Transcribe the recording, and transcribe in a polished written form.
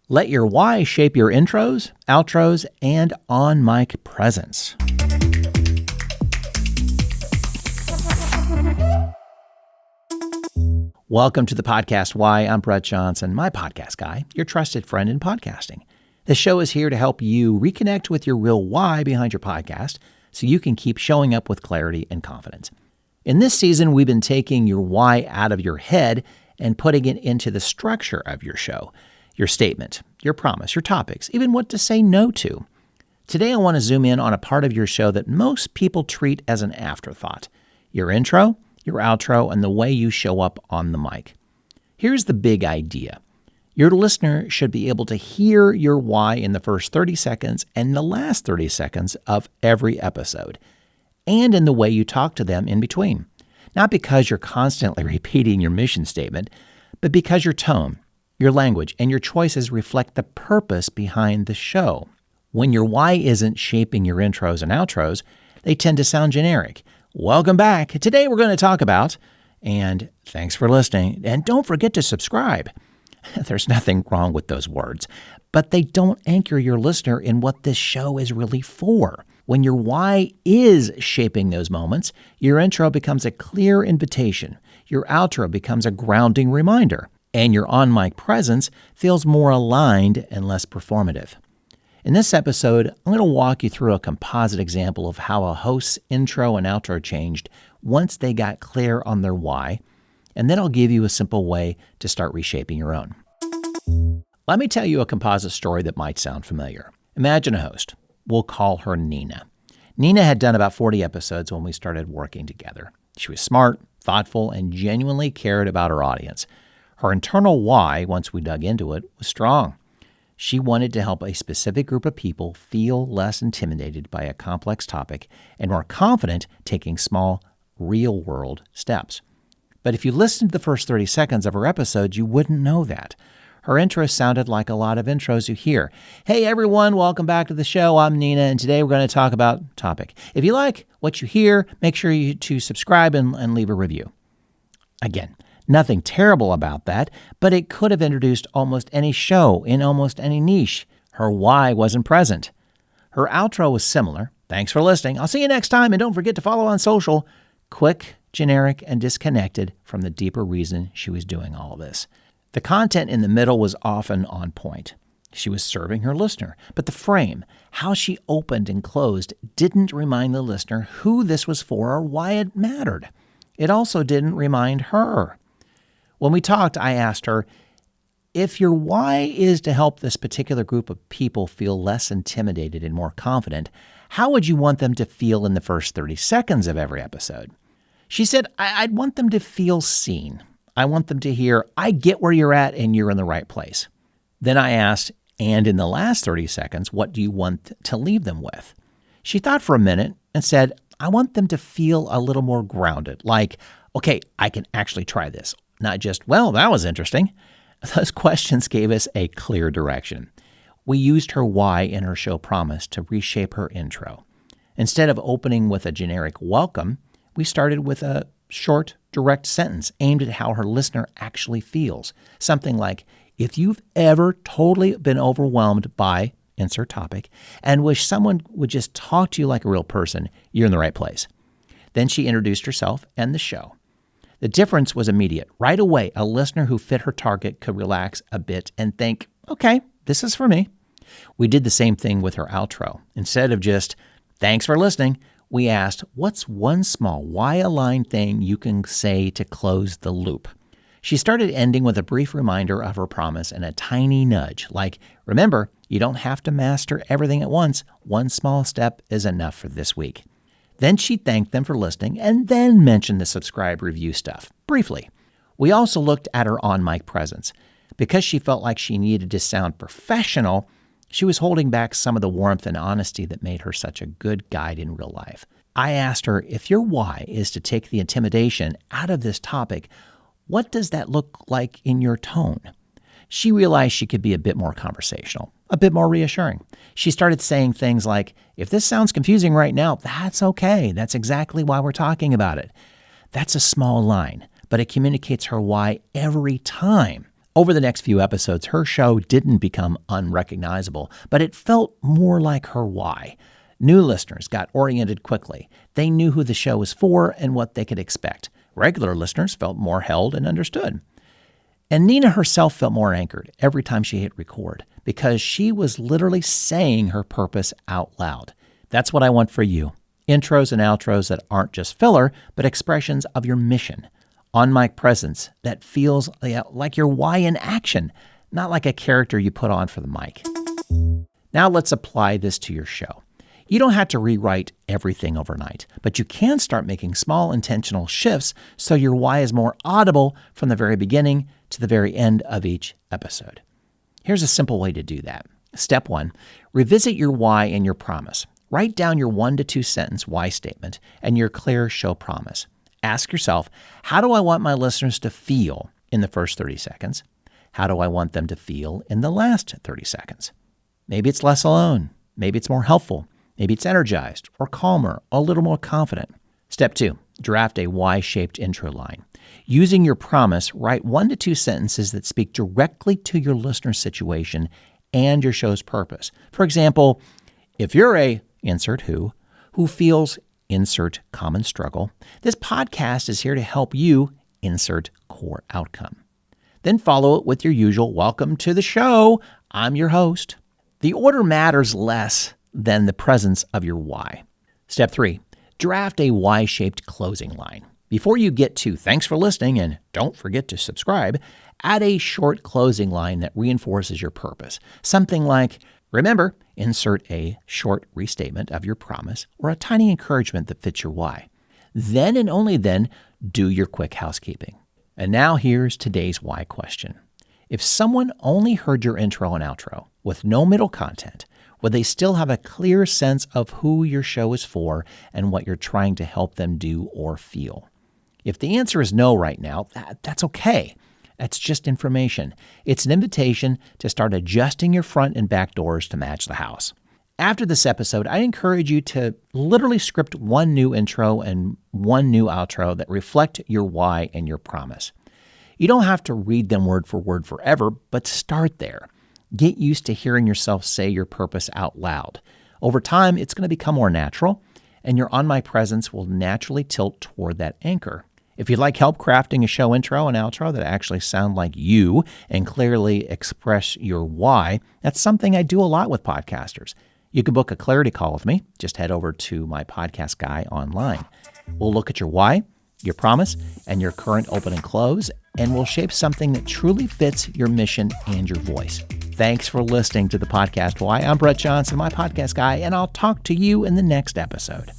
Let your why shape your intros, outros, and on-mic presence. Welcome to the podcast Why. I'm Brett Johnson, my podcast guy, your trusted friend in podcasting. This show is here to help you reconnect with your real why behind your podcast so you can keep showing up with clarity and confidence. In this season, we've been taking your why out of your head and putting it into the structure of your show. Your statement, your promise, your topics, even what to say no to. Today, I want to zoom in on a part of your show that most people treat as an afterthought. Your intro, your outro, and the way you show up on the mic. Here's the big idea. Your listener should be able to hear your why in the first 30 seconds and the last 30 seconds of every episode, and in the way you talk to them in between. Not because you're constantly repeating your mission statement, but because your tone, your language, and your choices reflect the purpose behind the show. When your why isn't shaping your intros and outros, they tend to sound generic. Welcome back. Today we're going to talk about, and thanks for listening, and don't forget to subscribe. There's nothing wrong with those words, but they don't anchor your listener in what this show is really for. When your why is shaping those moments, your intro becomes a clear invitation. Your outro becomes a grounding reminder. And your on-mic presence feels more aligned and less performative. In this episode, I'm going to walk you through a composite example of how a host's intro and outro changed once they got clear on their why, and then I'll give you a simple way to start reshaping your own. Let me tell you a composite story that might sound familiar. Imagine a host. We'll call her Nina. Nina had done about 40 episodes when we started working together. She was smart, thoughtful, and genuinely cared about her audience. Her internal why, once we dug into it, was strong. She wanted to help a specific group of people feel less intimidated by a complex topic and more confident taking small, real-world steps. But if you listened to the first 30 seconds of her episode, you wouldn't know that. Her intro sounded like a lot of intros you hear. Hey everyone, welcome back to the show. I'm Nina, and today we're going to talk about topic. If you like what you hear, make sure to subscribe and leave a review. Again, nothing terrible about that, but it could have introduced almost any show in almost any niche. Her why wasn't present. Her outro was similar. Thanks for listening. I'll see you next time, and don't forget to follow on social. Quick, generic, and disconnected from the deeper reason she was doing all of this. The content in the middle was often on point. She was serving her listener, but the frame, how she opened and closed, didn't remind the listener who this was for or why it mattered. It also didn't remind her. When we talked, I asked her, if your why is to help this particular group of people feel less intimidated and more confident, how would you want them to feel in the first 30 seconds of every episode? She said, I'd want them to feel seen. I want them to hear, I get where you're at and you're in the right place. Then I asked, and in the last 30 seconds, what do you want to leave them with? She thought for a minute and said, I want them to feel a little more grounded, like, okay, I can actually try this. Not just, well, that was interesting. Those questions gave us a clear direction. We used her why in her show promise to reshape her intro. Instead of opening with a generic welcome, we started with a short, direct sentence aimed at how her listener actually feels. Something like, if you've ever totally been overwhelmed by insert topic and wish someone would just talk to you like a real person, you're in the right place. Then she introduced herself and the show. The difference was immediate. Right away, a listener who fit her target could relax a bit and think, okay, this is for me. We did the same thing with her outro. Instead of just, thanks for listening, we asked, what's one small why-aligned thing you can say to close the loop? She started ending with a brief reminder of her promise and a tiny nudge, like, remember, you don't have to master everything at once. One small step is enough for this week. Then she thanked them for listening and then mentioned the subscribe review stuff, briefly. We also looked at her on-mic presence. Because she felt like she needed to sound professional, she was holding back some of the warmth and honesty that made her such a good guide in real life. I asked her, if your why is to take the intimidation out of this topic, what does that look like in your tone? She realized she could be a bit more conversational, a bit more reassuring. She started saying things like, if this sounds confusing right now, that's okay. That's exactly why we're talking about it. That's a small line, but it communicates her why every time. Over the next few episodes, her show didn't become unrecognizable, but it felt more like her why. New listeners got oriented quickly. They knew who the show was for and what they could expect. Regular listeners felt more held and understood. And Nina herself felt more anchored every time she hit record because she was literally saying her purpose out loud. That's what I want for you. Intros and outros that aren't just filler, but expressions of your mission. On-mic presence that feels like your why in action, not like a character you put on for the mic. Now let's apply this to your show. You don't have to rewrite everything overnight, but you can start making small intentional shifts so your why is more audible from the very beginning to the very end of each episode. Here's a simple way to do that. Step 1, revisit your why and your promise. Write down your 1 to 2 sentence why statement and your clear show promise. Ask yourself, how do I want my listeners to feel in the first 30 seconds? How do I want them to feel in the last 30 seconds? Maybe it's less alone. Maybe it's more helpful. Maybe it's energized or calmer, or a little more confident. Step 2, draft a why-shaped intro line. Using your promise, write 1 to 2 sentences that speak directly to your listener's situation and your show's purpose. For example, if you're a insert who feels insert common struggle, this podcast is here to help you insert core outcome. Then follow it with your usual welcome to the show. I'm your host. The order matters less than the presence of your why. Step 3, draft a why-shaped closing line. Before you get to thanks for listening and don't forget to subscribe, add a short closing line that reinforces your purpose. Something like, remember, insert a short restatement of your promise or a tiny encouragement that fits your why. Then and only then, do your quick housekeeping. And now here's today's why question. If someone only heard your intro and outro with no middle content, would they still have a clear sense of who your show is for and what you're trying to help them do or feel? If the answer is no right now, that's okay. That's just information. It's an invitation to start adjusting your front and back doors to match the house. After this episode, I encourage you to literally script 1 new intro and 1 new outro that reflect your why and your promise. You don't have to read them word for word forever, but start there. Get used to hearing yourself say your purpose out loud. Over time, it's going to become more natural, and your on-mic presence will naturally tilt toward that anchor. If you'd like help crafting a show intro and outro that actually sound like you and clearly express your why, that's something I do a lot with podcasters. You can book a clarity call with me. Just head over to my podcast guy online. We'll look at your why, your promise, and your current open and close, and we'll shape something that truly fits your mission and your voice. Thanks for listening to the podcast Why. I'm Brett Johnson, my podcast guy, and I'll talk to you in the next episode.